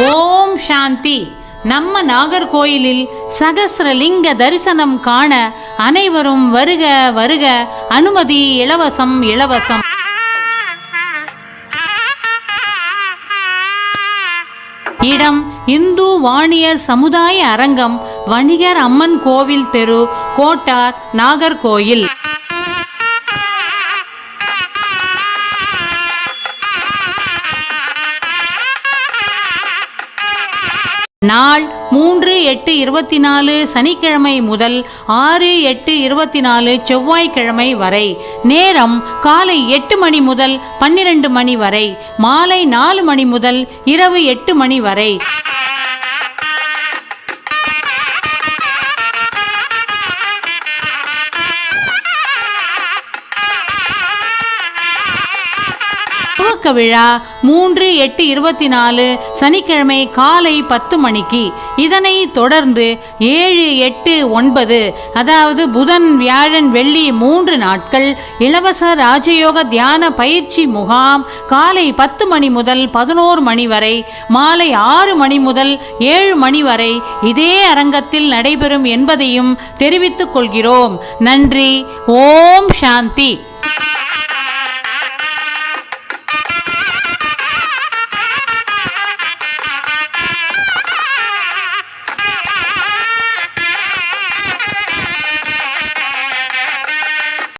ஓம் சாந்தி. நம்ம நாகர்கோயிலில் சகஸ்ரலிங்க தரிசனம் காண அனைவரும் வருக வருக. அனுமதி இலவசம் இலவசம். இடம் இந்து வாணியர் சமுதாய அரங்கம், வணிகர் அம்மன் கோவில் தெரு, கோட்டார், நாகர்கோயில். நாள் 3/8/24 சனிக்கிழமை முதல் 6/8/24 செவ்வாய்க்கிழமை வரை. நேரம் காலை 8 மணி முதல் 12 மணி வரை, மாலை 4 மணி முதல் இரவு 8 மணி வரை. துவக்க விழா 3/8/24 சனிக்கிழமை காலை 10 மணிக்கு. இதனை தொடர்ந்து 7, 8, 9 அதாவது புதன், வியாழன், வெள்ளி 3 நாட்கள் இலவச ராஜயோக தியான பயிற்சி முகாம் காலை 10 மணி முதல் 11 மணி வரை, மாலை 6 மணி முதல் 7 மணி வரை இதே அரங்கத்தில் நடைபெறும் என்பதையும் தெரிவித்துக் கொள்கிறோம். நன்றி. ஓம் சாந்தி.